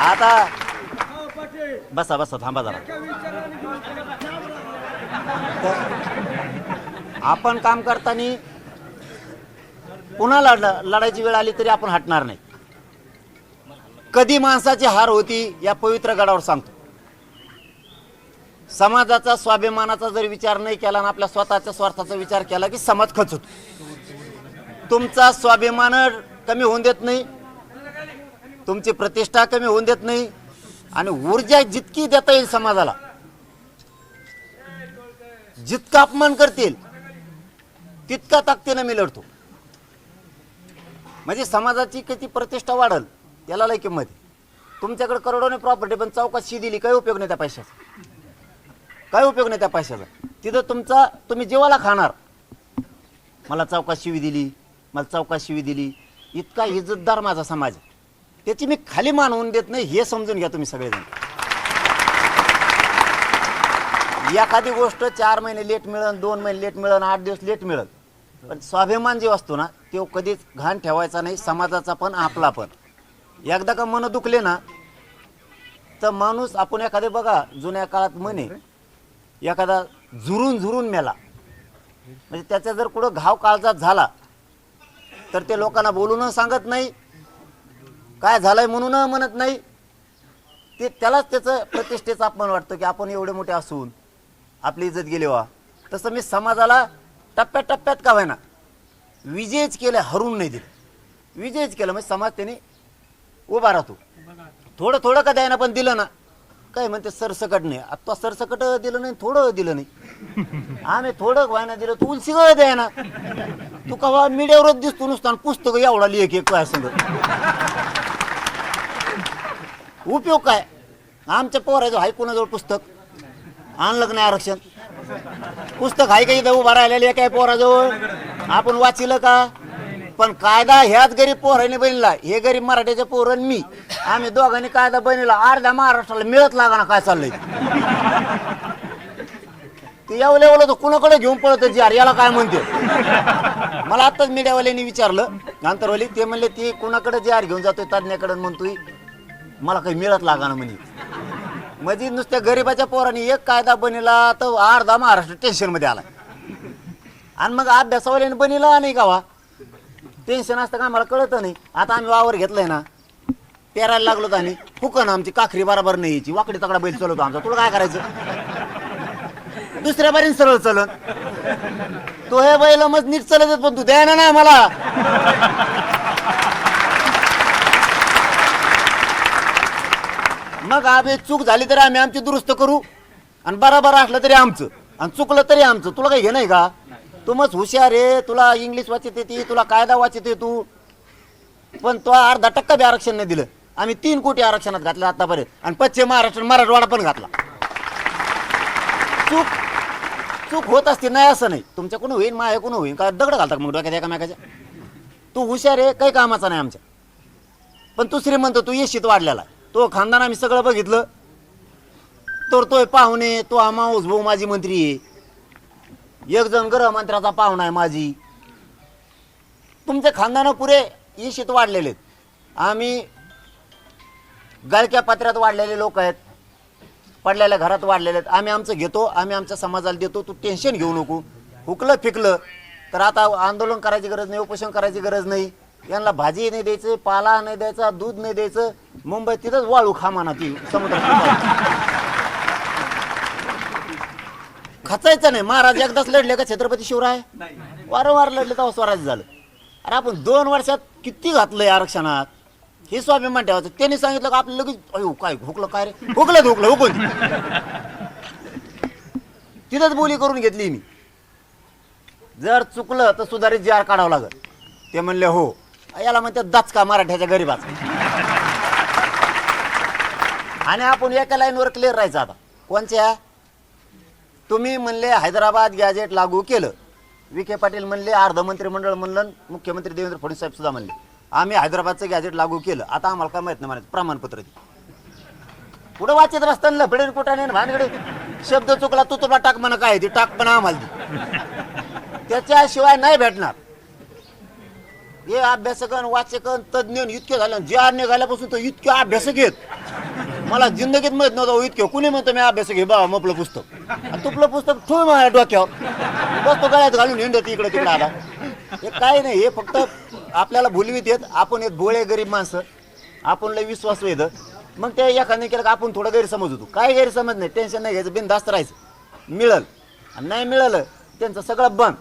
आता बसा बसा थांबा जरा. आपण काम करताना पुन्हा लढायची वेळ आली तरी आपण हटणार नाही. कधी माणसाची हार होती या पवित्र गडावर सांगतो. समाजाचा स्वाभिमानाचा जर विचार नाही केला आणि आपल्या स्वतःच्या स्वार्थाचा विचार केला की समाज खचतो. तुमचा स्वाभिमान कमी होऊन देत नाही, तुमची प्रतिष्ठा कमी होऊन देत नाही आणि ऊर्जा जितकी देता येईल समाजाला, जितका अपमान करतील तितका ताकदीने मी लढतो. म्हणजे समाजाची किती प्रतिष्ठा वाढल त्याला लय किंमत आहे. तुमच्याकडे करोडोने प्रॉपर्टी पण चौकशी दिली काही उपयोग नाही त्या पैशाचा, काय उपयोग नाही त्या पैशाचा. तिथं तुम्ही जीवाला खाणार. मला चौकात शिवी दिली, मला चौकात शिवी दिली. इतका इज्जतदार माझा समाज, त्याची मी खाली मानवून देत नाही हे समजून घ्या तुम्ही सगळेजण. एखादी गोष्ट 4 महिने लेट मिळन, 2 महिने लेट मिळन, 8 दिवस लेट मिळन, पण स्वाभिमान जे असतो ना तो कधीच घाण ठेवायचा नाही, समाजाचा पण आपला पण. एकदा का मन दुखले ना तर माणूस, आपण एखादे बघा जुन्या काळात म्हणे एखादा झुरून झुरून मेला, म्हणजे त्याचा जर कुठं घाव काळजात झाला तर ते लोकांना बोलून सांगत नाही, काय झालंय म्हणून म्हणत नाही. ते त्यालाच त्याचं प्रतिष्ठेचा अपमान वाटतं की आपण एवढे मोठे असून आपली इज्जत गेली वा. तसं मी समाजाला टप्प्याटप्प्यात का व्हायना विजयच केलं, हरू नाही दिलं, विजयच केलं. म्हणजे समाज त्याने उभा राहतो. थोडं थोडं का द्यायना पण दिलं ना, काय म्हणते सरसकट नाही. आता सरसकट दिलं नाही, थोडं दिलं नाही. आम्ही थोडं व्हायना दिलं, तू उलसिगळ द्यायना. तू कवा मीडियावरच दिसतो नुसतं पुस्तक एवढा लिह काय सांग, उपयोग काय. आमच्या पोराजवळ हाय कोणाजवळ पुस्तक आणलं नाही आरक्षण, पुस्तक हाय का इथं उभा राहिलेलं काय पोराजवळ, आपण वाचिलं का. पण कायदा ह्याच गरीब पोराने बनला, हे गरीब मराठ्याच्या पोरण मी, आम्ही दोघांनी कायदा बनला. अर्ध्या महाराष्ट्राला मिळत लागा ना काय चाललंय ते. एवढं तर कुणाकडे घेऊन पळत जी याला काय म्हणते. मला आताच मीडियावाल्यांनी विचारलं आंतरवाली, ते म्हणले ते कुणाकडे जी घेऊन जातोय तज्ञाकडे म्हणतोय मला काही मिळत लागा ना म्हणे. म्हणजे नुसत्या गरीबाच्या पोरांनी एक कायदा बनला तर अर्धा महाराष्ट्र टेन्शन मध्ये आला. आणि मग अभ्यासावाल्याने बनला नाही का वा, टेन्शन असतं का आम्हाला कळत नाही. आता आम्ही वावर घेतलंय ना, पेरायला लागलो तर आम्ही फुकन आमची काखरी बरोबर नाही यायची, वाकडी तकडा बैल चालवतो आमचा. तुला काय करायचं, दुसऱ्या बारीन सरळ चलन. तो हे बैल मग नीट चलत येत पण तू द्या ना मला. मग आम्ही चूक झाली तरी आम्ही आमची दुरुस्त करू, आणि बरोबर असलं तरी आमचं, आणि चुकलं तरी आमचं. तुला काही घे नाही का, तू मग हुशार आहे, तुला इंग्लिश वाचत येते, तुला कायदा वाचत येतो, पण तो 0.5% बी आरक्षण नाही दिलं. आम्ही 3 कोटी आरक्षणात घातलं आतापर्यंत, आणि पश्चिम महाराष्ट्र मराठवाडा पण घातला. चूक होत असते नाही असं नाही, तुमच्याकडून होईल माझ्याकडून होईल का दगड घालतात मग डोक्यात एकामेकाच्या. तू हुशार आहे, काही कामाचा नाही आमच्या, पण तू श्रीमंत, तू येशीत वाढलेला. तो खानदान आम्ही सगळं बघितलं, तर तोय पाहुणे, तो माऊस भाऊ माझी मंत्री आहे, एक जण गृहमंत्र्याचा पाहुणा आहे माझी. तुमचे खानदान पुरे येशीत वाढलेले आहेत. आम्ही गाळक्या पात्र्यात वाढलेले लोक आहेत, पडलेल्या घरात वाढलेले आहेत. आम्ही आमचं घेतो, आम्ही आमच्या समाजाला देतो, तू टेन्शन घेऊ नको. हुकलं फिकलं तर आता आंदोलन करायची गरज नाही, उपोषण करायची गरज नाही. यांना भाजी नाही द्यायचं, पाला नाही द्यायचा, दूध नाही द्यायचं. मुंबईत तिथंच वाळू खा म्हणा, ती समुद्रात खचायचं नाही. महाराज एकदाच लढले का छत्रपती शिवराय, वारंवार लढले तेव्हा स्वराज्य झालं. अरे आपण 2 वर्षात किती घातलंय आरक्षणात, हे स्वाभिमान ठेवायचं. त्यांनी सांगितलं का आपलं लगेच अयो काय हुकलं, काय रे हुकलं हुकून तिथंच बोली करून घेतली मी. जर चुकलं तर सुधारित जार काढावं लागल. ते म्हणले हो, याला म्हणतात दाचका मराठ्याच्या गरीबाचा. आणि आपण एका लाईनवर क्लिअर राहायचं. आता कोणच्या, तुम्ही म्हणले हैदराबाद गॅजेट लागू केलं, विखे पाटील म्हणले, अर्ध मंत्रिमंडळ म्हणलं, मुख्यमंत्री देवेंद्र फडणवीस साहेब सुद्धा म्हणले आम्ही हैदराबादचं गॅजेट लागू केलं. आता आम्हाला काय माहित नाही म्हणायचं, प्रमाणपत्र पुढे वाचत बसताना लफडेन कुठाने भानगडे. शब्द चुकला तू तुला टाक म्हणा, काय ती टाक पण आम्हाला त्याच्याशिवाय नाही भेटणार. हे अभ्यासकन वाचकन तज्ज्ञ इतके झाले जे आज्ञा झाल्यापासून तो इतके अभ्यासक घेत मला जिंदगीत माहित नव्हतं इतकं कुणी म्हणतो मी अभ्यासक घे बाबा मपलं पुस्तक आणि तुपलं पुस्तक ठेव माझ्या डोक्यावर बस तो गळ्यात घालून हिंडत इकडे तिकडे आला हे काय नाही हे फक्त आपल्याला भुलवीत येत आपण एक भोळे गरीब माणसं आपण लय विश्वास येतं मग ते एखाद्याने केलं का आपण थोडं गैरसमज होतो काय गैरसमज नाही टेन्शन नाही घ्यायचं बिनधास्त राहायचं मिळल आणि नाही मिळालं त्यांचं सगळं बंद